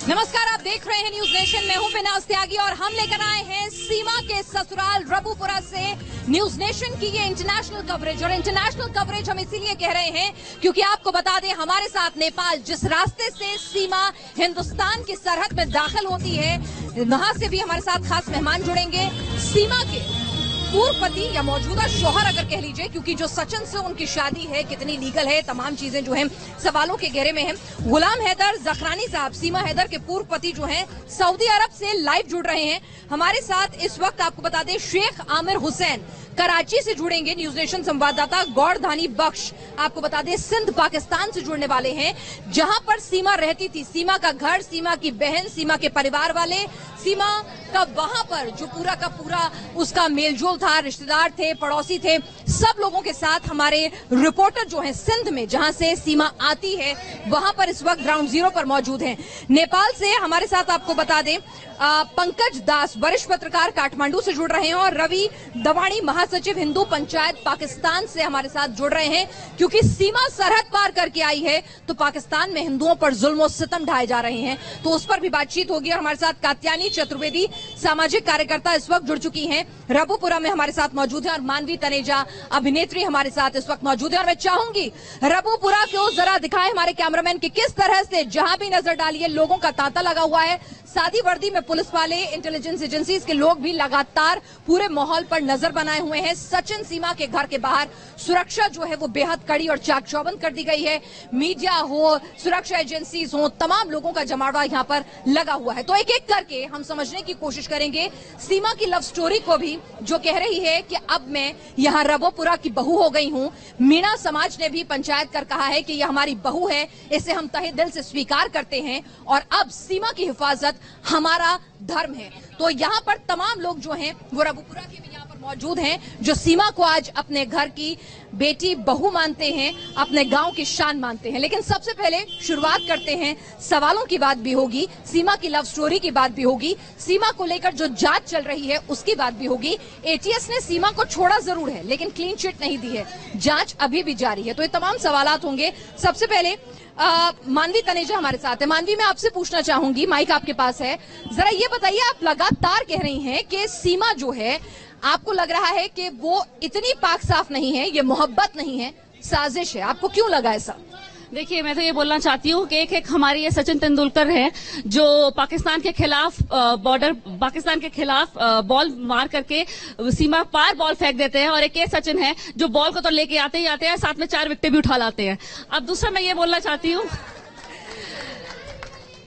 नमस्कार, आप देख रहे हैं न्यूज नेशन। मैं हूं बिनास त्यागी और हम लेकर आए हैं सीमा के ससुराल रबुपुरा से न्यूज नेशन की ये इंटरनेशनल कवरेज। और इंटरनेशनल कवरेज हम इसीलिए कह रहे हैं क्योंकि आपको बता दें, हमारे साथ नेपाल जिस रास्ते से सीमा हिंदुस्तान की सरहद में दाखिल होती है, वहां से भी हमारे साथ खास मेहमान जुड़ेंगे। सीमा के पूर्व पति या मौजूदा शौहर अगर कह लीजिए, क्योंकि जो सचिन से उनकी शादी है कितनी लीगल है, तमाम चीजें जो हैं सवालों के घेरे में हैं। गुलाम हैदर जखरानी साहब, सीमा हैदर के पूर्व पति जो हैं, सऊदी अरब से लाइव जुड़ रहे हैं हमारे साथ। इस वक्त आपको बता दें, शेख आमिर हुसैन कराची से जुड़ेंगे। न्यूज नेशन संवाददाता गौरधानी बख्श आपको बता दें सिंध पाकिस्तान से जुड़ने वाले हैं, जहां पर सीमा रहती थी। सीमा का घर, सीमा की बहन, सीमा के परिवार वाले, सीमा का वहां पर जो पूरा का पूरा उसका मेलजोल था, रिश्तेदार थे, पड़ोसी थे, सब लोगों के साथ हमारे रिपोर्टर जो हैं सिंध में, जहां से सीमा आती है, वहां पर इस वक्त ग्राउंड जीरो पर मौजूद हैं। नेपाल से हमारे साथ आपको बता दें पंकज दास, वरिष्ठ पत्रकार, काठमांडू से जुड़ रहे हैं, और रवि दवाणी, महासचिव हिंदू पंचायत पाकिस्तान से हमारे साथ जुड़ रहे हैं। क्योंकि सीमा सरहद पार करके आई है तो पाकिस्तान में हिंदुओं पर जुल्म और सितम ढाए जा रहे हैं, तो उस पर भी बातचीत होगी। और हमारे साथ कात्यायनी चतुर्वेदी, सामाजिक कार्यकर्ता, इस वक्त जुड़ चुकी हैं, रबुपुरा में हमारे साथ मौजूद है। और मानवी तनेजा, अभिनेत्री, हमारे साथ इस वक्त मौजूद है। और मैं चाहूंगी रबुपुरा को जरा दिखाएं हमारे कैमरामैन कि किस तरह से जहां भी नजर डालिए लोगों का तांता लगा हुआ है। सादी वर्दी में पुलिस वाले, इंटेलिजेंस एजेंसीज के लोग भी लगातार पूरे माहौल पर नजर बनाए हुए हैं। सचिन सीमा के घर के बाहर सुरक्षा जो है वो बेहद कड़ी और चाक चौबंद कर दी गई है। मीडिया हो, सुरक्षा एजेंसीज हो, तमाम लोगों का जमावड़ा यहां पर लगा हुआ है। तो एक एक करके हम समझने की कोशिश करेंगे सीमा की लव स्टोरी को भी, जो कह रही है कि अब मैं यहां रबुपुरा की बहू हो गई हूं। मीणा समाज ने भी पंचायत कर कहा है कि यह हमारी बहू है, इसे हम तहे दिल से स्वीकार करते हैं और अब सीमा की हिफाजत हमारा धर्म है। तो यहाँ पर तमाम लोग जो हैं वो रबुपुरा के भी यहाँ पर मौजूद हैं, जो सीमा को आज अपने घर की बेटी बहू मानते हैं, अपने गांव की शान मानते हैं। लेकिन सबसे पहले शुरुआत करते हैं, सवालों की बात भी होगी, सीमा की लव स्टोरी की बात भी होगी, सीमा को लेकर जो जांच चल रही है उसकी बात भी होगी। एटीएस ने सीमा को छोड़ा जरूर है लेकिन क्लीन चिट नहीं दी है, जांच अभी भी जारी है। तो ये तमाम सवालात होंगे। सबसे पहले मानवी तनेजा हमारे साथ है। मानवी, मैं आपसे पूछना चाहूंगी, माइक आपके पास है, जरा ये बताइए, आप लगातार कह रही हैं कि सीमा जो है, आपको लग रहा है कि वो इतनी पाक साफ नहीं है, ये मोहब्बत नहीं है, साजिश है, आपको क्यों लगा ऐसा? देखिए, मैं तो ये बोलना चाहती हूँ कि एक हमारी ये सचिन तेंदुलकर है जो पाकिस्तान के खिलाफ पाकिस्तान के खिलाफ बॉल मार करके सीमा पार बॉल फेंक देते हैं, और एक ये सचिन है जो बॉल को तो लेके आते ही आते हैं, साथ में 4 विकेट भी उठा लाते हैं। अब दूसरा मैं ये बोलना चाहती हूँ,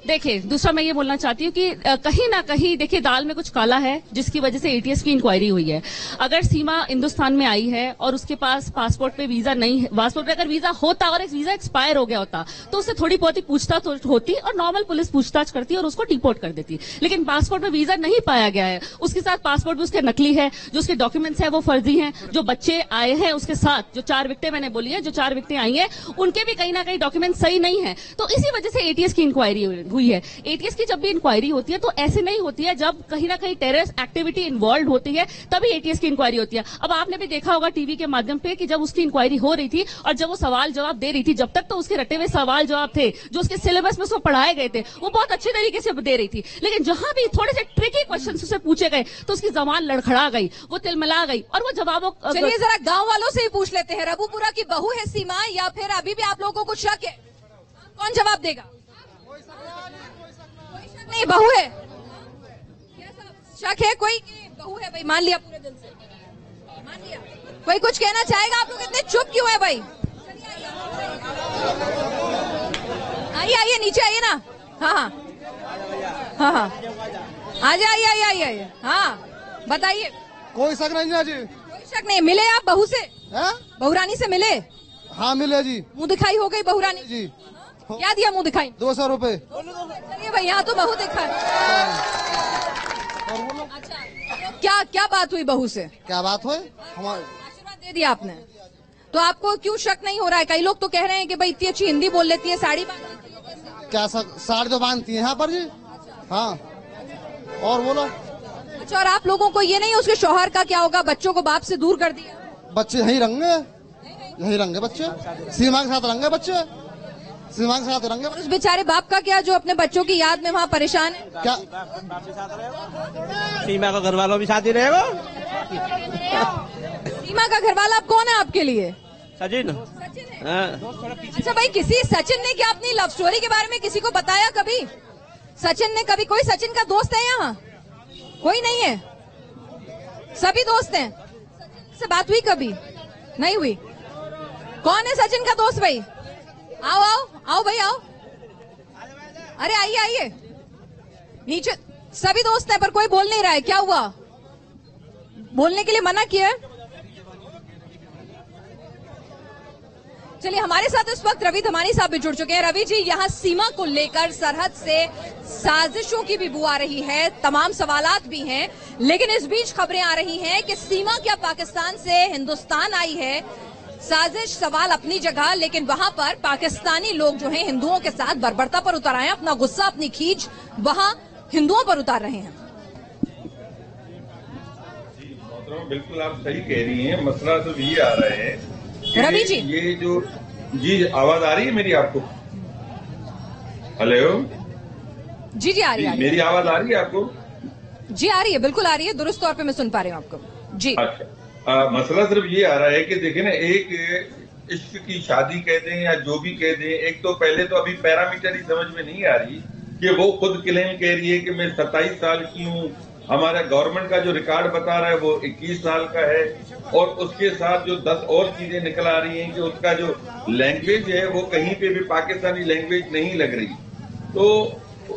देखिए दूसरा मैं ये बोलना चाहती हूँ कि कहीं ना कहीं देखिए दाल में कुछ काला है, जिसकी वजह से एटीएस की इंक्वायरी हुई है। अगर सीमा हिंदुस्तान में आई है और उसके पास पासपोर्ट पे वीजा नहीं है, पासपोर्ट पे अगर वीजा होता और एक वीजा एक्सपायर हो गया होता तो उससे थोड़ी बहुत ही पूछताछ होती और नॉर्मल पुलिस पूछताछ करती और उसको डिपोर्ट कर देती। लेकिन पासपोर्ट में वीजा नहीं पाया गया है, उसके साथ पासपोर्ट भी उसके नकली है, जो उसके डॉक्यूमेंट्स है वो फर्जी है, जो बच्चे आए हैं उसके साथ, जो 4 विकेटें मैंने बोली है, जो 4 विकेटें आई है उनके भी कहीं ना कहीं डॉक्यूमेंट सही नहीं है। तो इसी वजह से एटीएस की इंक्वायरी हुई है। एटीएस की जब भी इंक्वायरी होती है तो ऐसे नहीं होती है, जब कहीं ना कहीं टेररिस्ट एक्टिविटी इन्वॉल्व होती है तभी एटीएस की इंक्वायरी होती है। अब आपने भी देखा होगा टीवी के माध्यम पे कि जब उसकी इंक्वायरी हो रही थी और जब वो सवाल जवाब दे रही थी, जब तक तो उसके रटे हुए सवाल जवाब थे जो उसके सिलेबस में उसको पढ़ाए गए थे, वो बहुत अच्छे तरीके से दे रही थी। लेकिन जहां भी थोड़े से ट्रिकी क्वेश्चन उससे पूछे गए तो उसकी जबान लड़खड़ा गई, वो तिलमिला गई और वो जवाबों। चलिए जरा गाँव वालों से ही पूछ लेते हैं, रबुपुरा की बहू है सीमा या फिर अभी भी आप लोगों को शक है? कौन जवाब देगा? नहीं, बहू है। शक है कोई कि बहू है? भाई मान लिया पूरे दिल से, मान लिया। कोई कुछ कहना चाहेगा? आप लोग इतने चुप क्यों है भाई? आइए आइए, नीचे आइए ना। हाँ हाँ हाँ हाँ, आइए आइए आइए आइए। हाँ बताइए। कोई शक नहीं है जी। कोई शक नहीं। मिले आप बहू से? बहुरानी से मिले? हाँ मिले जी। मुंह दिखाई हो गई बहुरानी जी। क्या दिया मुंह दिखाई? 200 रुपए। चलिए भाई, यहाँ तो बहू दिखा। अच्छा, क्या क्या बात हुई बहू से? क्या बात हुई? हमारे आशीर्वाद दे दिया आपने, तो आपको क्यों शक नहीं हो रहा है? कई लोग तो कह रहे हैं कि भाई इतनी अच्छी हिंदी बोल लेती है, साड़ी बांध लेती है। क्या साड़ी तो बांधती है यहाँ पर जी। हाँ, और बोलो। अच्छा, और आप लोगों को ये नहीं उसके शौहर का क्या होगा? बच्चों को बाप से दूर कर दिया। बच्चे यही रंगे, यही रंगे बच्चे, सीमा के साथ रंगे बच्चे। सीमा के साथ रहेंगे। उस बेचारे बाप का क्या जो अपने बच्चों की याद में वहाँ परेशान है? क्या सीमा का घर वालों भी साथ ही रहेगा। सीमा का घरवाला अब कौन है आपके लिए? सचिन। अच्छा भाई, किसी सचिन ने क्या अपनी लव स्टोरी के बारे में किसी को बताया कभी? सचिन ने कभी, कोई सचिन का दोस्त है यहाँ? कोई नहीं है, सभी दोस्त हैं। से बात हुई कभी? नहीं हुई। कौन है सचिन का दोस्त भाई? आओ आओ आओ भाई आओ। अरे आइए आइए नीचे। सभी दोस्त हैं पर कोई बोल नहीं रहा है, क्या हुआ? बोलने के लिए मना किया है? चलिए, हमारे साथ इस वक्त रवि धमानी साहब भी जुड़ चुके हैं। रवि जी, यहाँ सीमा को लेकर सरहद से साजिशों की भी बू आ रही है, तमाम सवालात भी हैं, लेकिन इस बीच खबरें आ रही हैं कि सीमा क्या पाकिस्तान से हिंदुस्तान आई है। साजिश सवाल अपनी जगह, लेकिन वहां पर पाकिस्तानी लोग जो हैं हिंदुओं के साथ बर्बरता पर उतर आए हैं, अपना गुस्सा, अपनी खींच वहां हिंदुओं पर उतार रहे हैं। बिल्कुल आप सही कह रही हैं। मसला तो ये आ रहा है रवि जी, ये जो जी आवाज आ रही है मेरी आपको? हेलो जी जी आ रही है। मेरी आवाज आ रही है आपको? जी आ रही है, बिल्कुल आ रही है, दुरुस्त तौर पे मैं सुन पा रही हूँ आपको जी। अच्छा, मसला सिर्फ ये आ रहा है कि देखिए ना, एक इश्क की शादी कह दें या जो भी कह दें, एक तो पहले तो अभी पैरामीटर ही समझ में नहीं आ रही कि वो खुद क्लेम कह रही है कि मैं 27 साल की हूँ, हमारा गवर्नमेंट का जो रिकॉर्ड बता रहा है वो 21 साल का है, और उसके साथ जो 10 और चीजें निकल आ रही हैं कि उसका जो लैंग्वेज है वो कहीं पे भी पाकिस्तानी लैंग्वेज नहीं लग रही। तो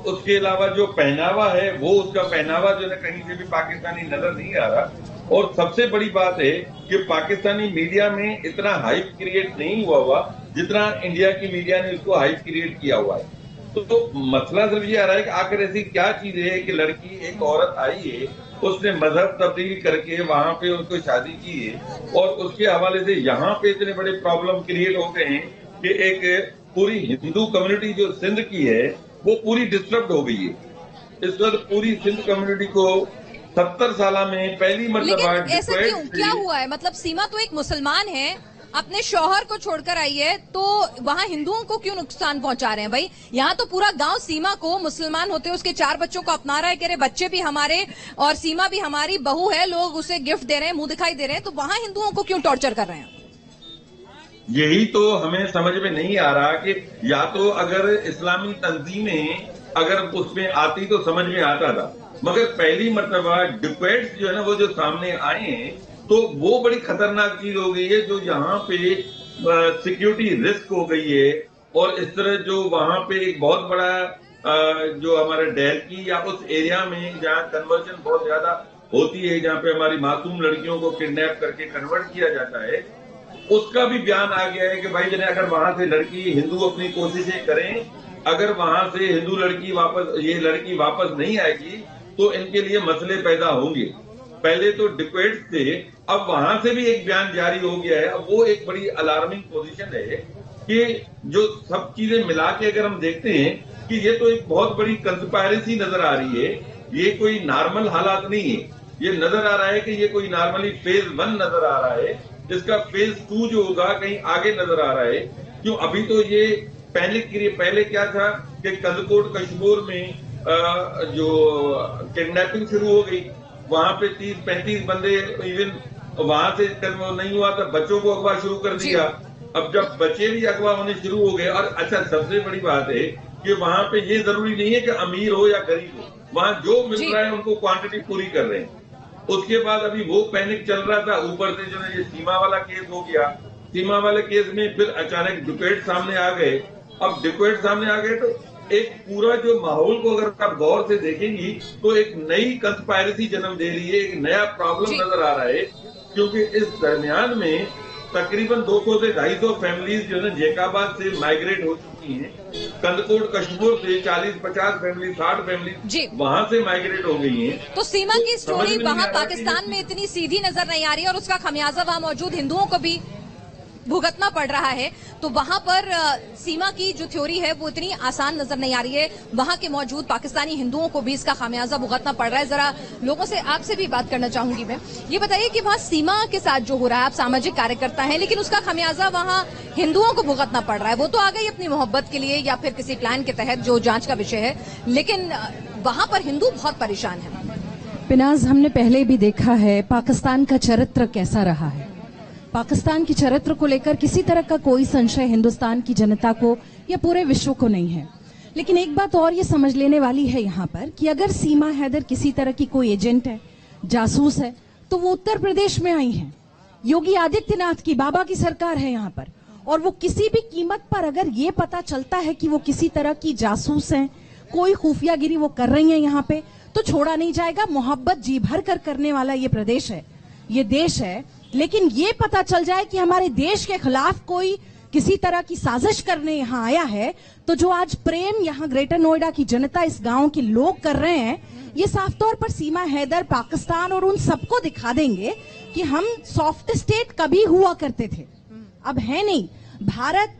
उसके अलावा जो पहनावा है वो उसका पहनावा जो है कहीं से भी पाकिस्तानी नजर नहीं आ रहा। और सबसे बड़ी बात है कि पाकिस्तानी मीडिया में इतना हाइप क्रिएट नहीं हुआ जितना इंडिया की मीडिया ने उसको हाइप क्रिएट किया हुआ है। तो मसला सिर्फ ये आ रहा है कि आखिर ऐसी क्या चीज है कि लड़की, एक औरत आई है, उसने मजहब तब्दील करके वहां पे उसको शादी की है, और उसके हवाले से यहाँ पे इतने बड़े प्रॉब्लम क्रिएट हो गए हैं कि एक पूरी हिंदू कम्युनिटी जो सिंध की है वो पूरी डिस्टर्ब हो गई है। इस वक्त पूरी सिंध कम्युनिटी को 70 साल में पहली लेकिन मतलब ऐसा क्यों, क्या हुआ है? मतलब सीमा तो एक मुसलमान है, अपने शौहर को छोड़कर आई है, तो वहाँ हिंदुओं को क्यों नुकसान पहुंचा रहे हैं भाई? यहाँ तो पूरा गांव सीमा को, मुसलमान होते उसके 4 बच्चों को अपना रहा है, कह रहे बच्चे भी हमारे और सीमा भी हमारी बहू है, लोग उसे गिफ्ट दे रहे हैं, मुंह दिखाई दे रहे हैं, तो वहाँ हिंदुओं को क्यों टॉर्चर कर रहे हैं? यही तो हमें समझ में नहीं आ रहा कि या तो अगर इस्लामी तंजीमें अगर उसमें आती तो समझ में आता था, मगर पहली मर्तबा डिबेट्स जो है ना वो जो सामने आए हैं तो वो बड़ी खतरनाक चीज हो गई है, जो यहाँ पे सिक्योरिटी रिस्क हो गई है। और इस तरह जो वहाँ पे एक बहुत बड़ा जो हमारा डेल्की या उस एरिया में जहाँ कन्वर्जन बहुत ज्यादा होती है, जहाँ पे हमारी मासूम लड़कियों को किडनैप करके कन्वर्ट किया जाता है, उसका भी बयान आ गया है कि भाई जने अगर वहां से लड़की हिंदू अपनी कोशिशें करें, अगर वहां से हिंदू ये लड़की वापस नहीं आएगी तो इनके लिए मसले पैदा होंगे। पहले तो डिबेट थे, अब वहां से भी एक बयान जारी हो गया है। अब वो एक बड़ी अलार्मिंग पोजीशन है कि जो सब चीजें मिला के अगर हम देखते हैं कि ये तो एक बहुत बड़ी कंस्पायरेसी नजर आ रही है, ये कोई नॉर्मल हालात नहीं है। ये नजर आ रहा है कि ये कोई नॉर्मली फेज 1 नजर आ रहा है, जिसका फेज 2 जो होगा कहीं आगे नजर आ रहा है। क्यों अभी तो ये पहले क्या था कि कंदकोट कश्मीर में जो किडनैपिंग शुरू हो गई, वहां पे 30-35 बंदे, इवन वहां से नहीं हुआ तो बच्चों को अगवा शुरू कर दिया। अब जब बच्चे भी अगवा होने शुरू हो गए, और अच्छा सबसे बड़ी बात है कि वहां पे ये जरूरी नहीं है कि अमीर हो या गरीब हो, वहां जो मिल रहा है उनको क्वांटिटी पूरी कर रहे हैं। उसके बाद अभी वो पैनिक चल रहा था, ऊपर से जो है ये सीमा वाला केस हो गया। सीमा वाले केस में फिर अचानक डिबेट सामने आ गए। अब डिबेट सामने आ गए तो एक पूरा जो माहौल को अगर आप गौर से देखेंगी तो एक नई कंस्पायरेसी जन्म दे रही है, एक नया प्रॉब्लम नजर आ रहा है। क्योंकि इस दरमियान में तकरीबन 200 से 250 फैमिलीज जो है जैकाबाद से माइग्रेट हो चुकी हैं। कंदकोट कश्मीर से 40-50 फैमिली, 60 फैमिली वहां से माइग्रेट हो गई हैं। तो सीमा की स्टोरी वहां पाकिस्तान में इतनी सीधी नजर नहीं आ रही, और उसका खमियाजा वहां मौजूद हिंदुओं को भी भुगतना पड़ रहा है, तो वहां पर सीमा की जो थ्योरी है वो इतनी आसान नजर नहीं आ रही है। वहां के मौजूद पाकिस्तानी हिंदुओं को भी इसका खामियाजा भुगतना पड़ रहा है। जरा लोगों से आपसे भी बात करना चाहूंगी मैं। ये बताइए कि वहां सीमा के साथ जो हो रहा है, आप सामाजिक कार्यकर्ता हैं, लेकिन उसका खामियाजा वहां हिंदुओं को भुगतना पड़ रहा है। वो तो आ गई अपनी मोहब्बत के लिए या फिर किसी प्लान के तहत जो जांच का विषय है, लेकिन वहां पर हिंदू बहुत परेशान है। पिनाज, हमने पहले भी देखा है पाकिस्तान का चरित्र कैसा रहा है। पाकिस्तान के चरित्र को लेकर किसी तरह का कोई संशय हिंदुस्तान की जनता को या पूरे विश्व को नहीं है। लेकिन एक बात और ये समझ लेने वाली है यहाँ पर कि अगर सीमा हैदर किसी तरह की कोई एजेंट है, जासूस है, तो वो उत्तर प्रदेश में आई है। योगी आदित्यनाथ की, बाबा की सरकार है यहाँ पर, और वो किसी भी कीमत पर अगर ये पता चलता है कि वो किसी तरह की जासूस हैं, कोई खुफियागिरी वो कर रही हैं यहाँ पे, तो छोड़ा नहीं जाएगा। मोहब्बत जी भर कर करने वाला ये प्रदेश है, ये देश है। लेकिन ये पता चल जाए कि हमारे देश के खिलाफ कोई किसी तरह की साजिश करने यहाँ आया है, तो जो आज प्रेम यहाँ ग्रेटर नोएडा की जनता, इस गांव के लोग कर रहे हैं, ये साफ तौर पर सीमा हैदर, पाकिस्तान और उन सबको दिखा देंगे कि हम सॉफ्ट स्टेट कभी हुआ करते थे, अब है नहीं। भारत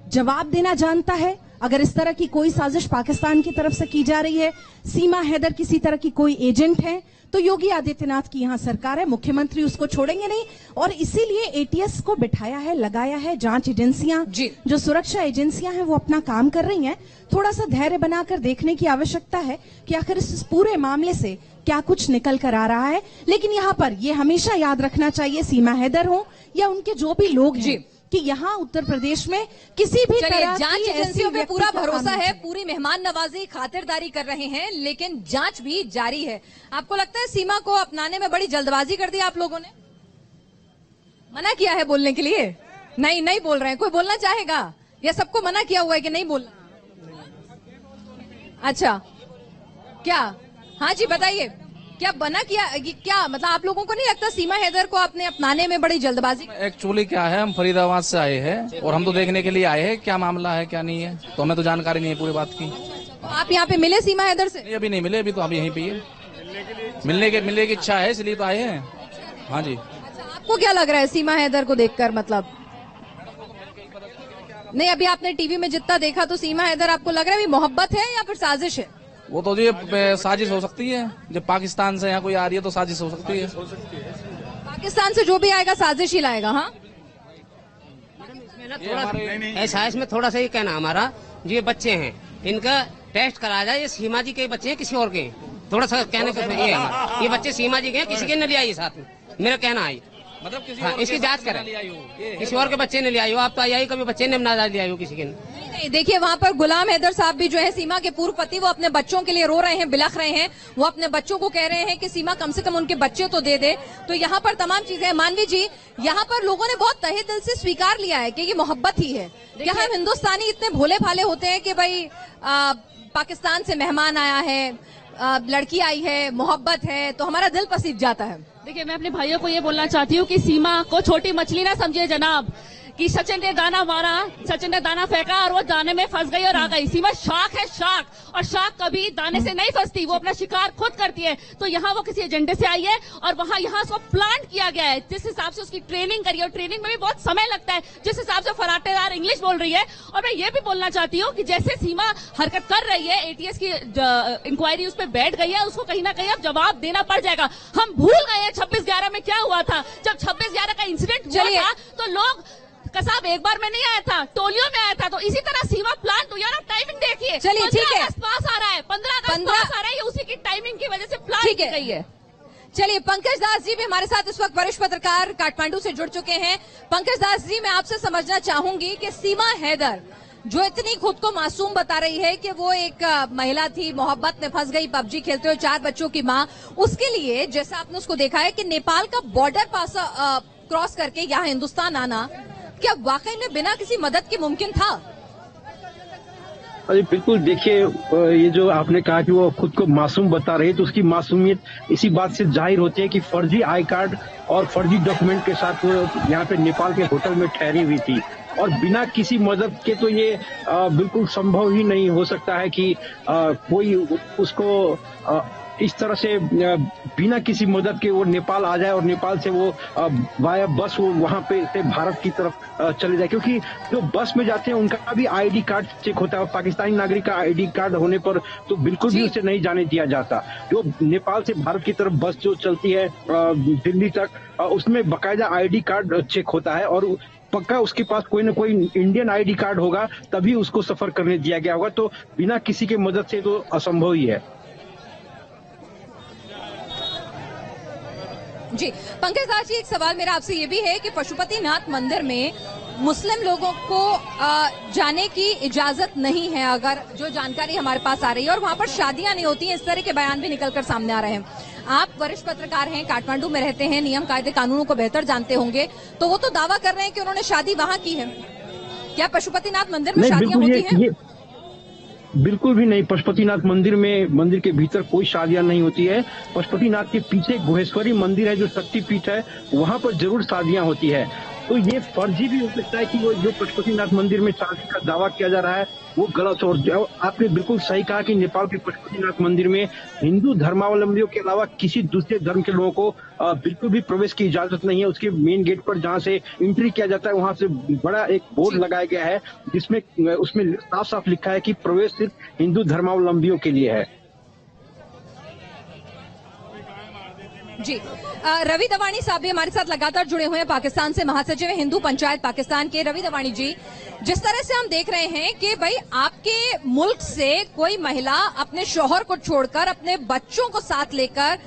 जवाब देना जानता है। अगर इस तरह की कोई साजिश पाकिस्तान की तरफ से की जा रही है, सीमा हैदर किसी तरह की कोई एजेंट है, तो योगी आदित्यनाथ की यहाँ सरकार है, मुख्यमंत्री उसको छोड़ेंगे नहीं। और इसीलिए एटीएस को बिठाया है, लगाया है। जांच एजेंसियां, जो सुरक्षा एजेंसियां हैं, वो अपना काम कर रही हैं। थोड़ा सा धैर्य बनाकर देखने की आवश्यकता है कि आखिर इस पूरे मामले से क्या कुछ निकल कर आ रहा है। लेकिन यहाँ पर ये हमेशा याद रखना चाहिए, सीमा हैदर हो या उनके जो भी लोग हैं, कि यहाँ उत्तर प्रदेश में किसी भी तरह जांच एजेंसियों पे पूरा भरोसा है, पूरी मेहमान नवाजी, खातिरदारी कर रहे हैं, लेकिन जांच भी जारी है। आपको लगता है सीमा को अपनाने में बड़ी जल्दबाजी कर दी आप लोगों ने? मना किया है बोलने के लिए? नहीं बोल रहे हैं। कोई बोलना चाहेगा या सबको मना किया हुआ है कि नहीं बोलना? अच्छा, क्या? हाँ जी, बताइए, क्या बना किया? क्या मतलब आप लोगों को नहीं लगता सीमा हैदर को आपने अपनाने में बड़ी जल्दबाजी? एक्चुअली क्या है, हम फरीदाबाद से आए हैं और हम तो देखने के लिए आए हैं क्या मामला है क्या नहीं है, तो हमें तो जानकारी नहीं है पूरी बात की। आप यहाँ पे मिले सीमा हैदर से? नहीं, अभी नहीं मिले, अभी तो हम यहीं पे हैं। मिलने की इच्छा है, इसलिए तो आए हैं। हाँ जी। अच्छा, आपको क्या लग रहा है सीमा हैदर को देखकर? मतलब नहीं, अभी आपने टीवी में जितना देखा तो सीमा हैदर आपको लग रहा है मोहब्बत है या फिर साजिश है? वो तो जी साजिश हो सकती है, जब पाकिस्तान से यहाँ कोई आ रही है तो साजिश हो सकती है। पाकिस्तान से जो भी आएगा साजिश ही लाएगा। हाँ, ऐसा इसमें थोड़ा सा ये कहना हमारा, ये बच्चे हैं, इनका टेस्ट कराया जाए। ये सीमा जी के बच्चे हैं, किसी और के? थोड़ा सा कहने का ये बच्चे सीमा जी के हैं, किसी के न ले आइए साथ में, मेरा कहना है। मतलब किसी और इसकी जांच करें, किसी और के बच्चे ने ले आयो। आप तो आई कभी बच्चे ने ना ले आयो किसी के। नहीं, देखिए वहाँ पर गुलाम हैदर साहब भी जो है सीमा के पूर्व पति, वो अपने बच्चों के लिए रो रहे हैं, बिलख रहे हैं। वो अपने बच्चों को कह रहे हैं कि सीमा कम से कम उनके बच्चे तो दे दे। तो यहाँ पर तमाम चीजें, मानवी जी, यहाँ पर लोगों ने बहुत तहे दिल से स्वीकार लिया है कि ये मोहब्बत ही है। क्या हम हिंदुस्तानी इतने भोले भाले होते हैं कि भाई पाकिस्तान से मेहमान आया है, लड़की आई है, मोहब्बत है, तो हमारा दिल पसीज जाता है। देखिए, मैं अपने भाइयों को ये बोलना चाहती हूँ कि सीमा को छोटी मछली ना समझिए जनाब, कि सचिन ने दाना मारा, सचिन ने दाना फेंका और वो दाने में फंस गई और आ गई। सीमा शार्क है, शार्क, और शार्क कभी दाने से नहीं फंसती, वो अपना शिकार खुद करती है। तो यहाँ वो किसी एजेंडे से आई है और वहाँ यहाँ उसको प्लान किया गया है, जिस हिसाब से उसकी ट्रेनिंग करी है, और ट्रेनिंग में भी बहुत समय लगता है, जिस हिसाब से फराटेदार इंग्लिश बोल रही है। और मैं ये भी बोलना चाहती हूँ कि जैसे सीमा हरकत कर रही है, एटीएस की इंक्वायरी उस पर बैठ गई है, उसको कहीं ना कहीं अब जवाब देना पड़ जाएगा। हम भूल गए हैं 26/11 में क्या हुआ था। जब 26/11 का इंसिडेंट हुआ था तो लोग कसाब एक बार में नहीं आया था, टोलियों में आया था। तो इसी तरह सीमा प्लान तो यार, आप टाइमिंग देखिए, चलिए ठीक है, पास आ रहा है, 15 अगस्त पास आ रहा है, ये उसी की टाइमिंग की वजह से प्लान की गई है। चलिए, पंकज दास जी भी हमारे साथ इस वक्त वरिष्ठ पत्रकार काठमांडू से जुड़ चुके हैं। पंकज दास जी, मैं आपसे समझना चाहूंगी कि सीमा हैदर जो इतनी खुद को मासूम बता रही है कि वो एक महिला थी, मोहब्बत में फंस गई, पबजी खेलते हुए 4 बच्चों की माँ, उसके लिए जैसा आपने उसको देखा है कि नेपाल का बॉर्डर पास क्रॉस करके यहाँ हिंदुस्तान आना, क्या वाकई में बिना किसी मदद के मुमकिन था? अरे बिल्कुल, देखिए, ये जो आपने कहा कि वो खुद को मासूम बता रही है, तो उसकी मासूमियत इसी बात से जाहिर होती है कि फर्जी आई कार्ड और फर्जी डॉक्यूमेंट के साथ वो यहाँ पे नेपाल के होटल में ठहरी हुई थी। और बिना किसी मदद के तो ये बिल्कुल संभव ही नहीं हो सकता है कि कोई उसको इस तरह से बिना किसी मदद के वो नेपाल आ जाए और नेपाल से वो वाया बस वो वहां पे से भारत की तरफ चले जाए, क्योंकि जो बस में जाते हैं उनका भी आईडी कार्ड चेक होता है और पाकिस्तानी नागरिक का आईडी कार्ड होने पर तो बिल्कुल भी उसे नहीं जाने दिया जाता। जो नेपाल से भारत की तरफ बस जो चलती है दिल्ली तक, उसमें बाकायदा आईडी कार्ड चेक होता है और पक्का उसके पास कोई ना कोई इंडियन आईडी कार्ड होगा तभी उसको सफर करने दिया गया होगा। तो बिना किसी के मदद से तो असंभव ही है। जी पंकज दास जी, एक सवाल मेरा आपसे ये भी है कि पशुपतिनाथ मंदिर में मुस्लिम लोगों को जाने की इजाजत नहीं है, अगर जो जानकारी हमारे पास आ रही है, और वहां पर शादियां नहीं होती हैं, इस तरह के बयान भी निकलकर सामने आ रहे हैं। आप वरिष्ठ पत्रकार हैं, काठमांडू में रहते हैं, नियम कायदे कानूनों को बेहतर जानते होंगे, तो वो तो दावा कर रहे हैं कि उन्होंने शादी वहां की है। क्या पशुपतिनाथ मंदिर में शादियां होती हैं? बिल्कुल भी नहीं। पशुपतिनाथ मंदिर में, मंदिर के भीतर कोई शादियां नहीं होती है। पशुपतिनाथ के पीछे गुहेश्वरी मंदिर है जो शक्तिपीठ है, वहां पर जरूर शादियां होती है। तो ये फर्जी भी हो सकता है कि वो जो पशुपतिनाथ मंदिर में शादी का दावा किया जा रहा है वो गलत हो। जो आपने बिल्कुल सही कहा कि नेपाल के पशुपतिनाथ मंदिर में हिंदू धर्मावलंबियों के अलावा किसी दूसरे धर्म के लोगों को बिल्कुल भी प्रवेश की इजाजत नहीं है। उसके मेन गेट पर जहां से एंट्री किया जाता है वहां से बड़ा एक बोर्ड लगाया गया है जिसमें उसमें साफ साफ लिखा है कि प्रवेश सिर्फ हिंदू धर्मावलंबियों के लिए है। जी रवि दवानी साहब भी हमारे साथ लगातार जुड़े हुए हैं, पाकिस्तान से महासचिव है हिंदू पंचायत पाकिस्तान के। रवि दवानी जी, जिस तरह से हम देख रहे हैं कि भाई आपके मुल्क से कोई महिला अपने शौहर को छोड़कर अपने बच्चों को साथ लेकर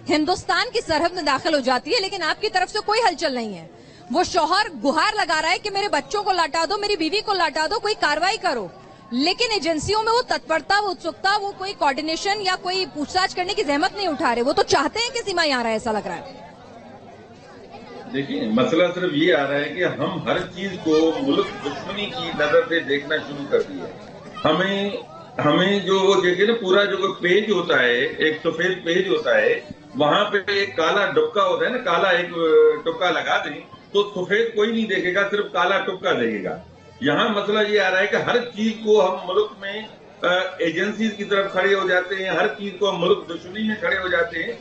हिंदुस्तान की सरहद में दाखिल हो जाती है, लेकिन आपकी तरफ से कोई हलचल नहीं है। वो शौहर गुहार लगा रहा है कि मेरे बच्चों को लौटा दो, मेरी बीवी को लौटा दो, कोई कार्रवाई करो, लेकिन एजेंसियों में वो तत्परता, वो उत्सुकता, वो कोई कोऑर्डिनेशन या कोई पूछताछ करने की जहमत नहीं उठा रहे। वो तो चाहते हैं कि सीमा यहाँ रहे, ऐसा लग रहा है। देखिए, मसला सिर्फ ये आ रहा है कि हम हर चीज को मुल्क दुश्मनी की नजर से देखना शुरू कर दिया। हमें जो देखिए ना, पूरा जो पेज होता है, एक सफेद पेज होता है, वहां पे एक काला टुक्का होता है ना, काला एक टुक्का लगा दें तो सफेद कोई नहीं देखेगा, सिर्फ काला टुक्का देखेगा। यहाँ मसला ये आ रहा है कि हर चीज को हम मुल्क में एजेंसी की तरफ खड़े हो जाते हैं, हर चीज को हम मुल्क दुश्मनी में खड़े हो जाते हैं,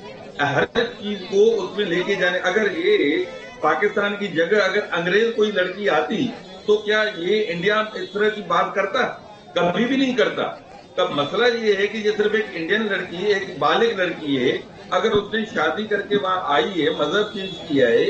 हर चीज को उसमें लेके जाने। अगर ये पाकिस्तान की जगह अगर अंग्रेज कोई लड़की आती तो क्या ये इंडिया इस तरह की बात करता? कभी भी नहीं करता। तब मसला ये है कि ये सिर्फ एक इंडियन लड़की, एक बालिग लड़की है, अगर उसने शादी करके वहां आई है, मजहब चेंज किया है,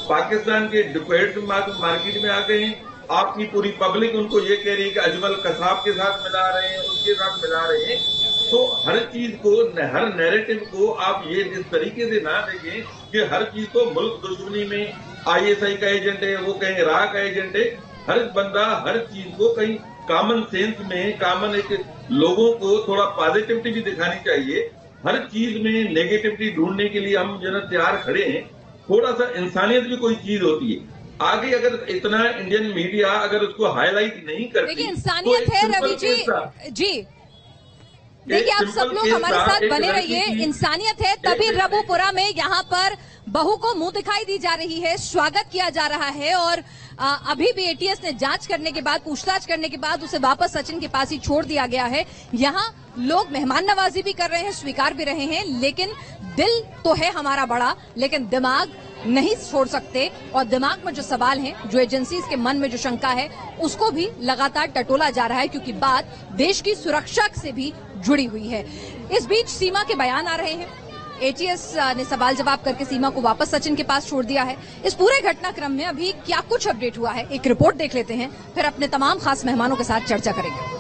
पाकिस्तान के डिक्टेट मार्केट में आ गए हैं, आपकी पूरी पब्लिक उनको ये कह रही है कि अजमल कसाब के साथ मिला रहे हैं, उसके साथ मिला रहे हैं। तो हर चीज को, हर नैरेटिव को आप ये इस तरीके से ना देखें कि हर चीज को मुल्क दुश्मनी में ISI का एजेंट है, वो कहीं राह का एजेंट है। हर बंदा हर चीज को कहीं कॉमन सेंस में, कॉमन एक लोगों को थोड़ा पॉजिटिविटी भी दिखानी चाहिए। हर चीज में नेगेटिविटी ढूंढने के लिए हम जो तैयार खड़े हैं। थोड़ा सा इंसानियत भी कोई चीज होती है। आगे अगर इतना इंडियन मीडिया अगर उसको हाईलाइट नहीं करती, देखिए इंसानियत है रवि जी, देखिए आप सब लोग हमारे साथ बने रहिए। इंसानियत है तभी रबुपुरा में यहाँ पर बहू को मुंह दिखाई दी जा रही है, स्वागत किया जा रहा है, और अभी भी ATS ने जांच करने के बाद, पूछताछ करने के बाद उसे वापस सचिन के पास ही छोड़ दिया गया है। यहाँ लोग मेहमान नवाजी भी कर रहे हैं, स्वीकार भी रहे हैं, लेकिन दिल तो है हमारा बड़ा, लेकिन दिमाग नहीं छोड़ सकते। और दिमाग में जो सवाल हैं, जो एजेंसीज के मन में जो शंका है, उसको भी लगातार टटोला जा रहा है, क्योंकि बात देश की सुरक्षा से भी जुड़ी हुई है। इस बीच सीमा के बयान आ रहे हैं। ATS ने सवाल जवाब करके सीमा को वापस सचिन के पास छोड़ दिया है। इस पूरे घटनाक्रम में अभी क्या कुछ अपडेट हुआ है, एक रिपोर्ट देख लेते हैं, फिर अपने तमाम खास मेहमानों के साथ चर्चा करेंगे।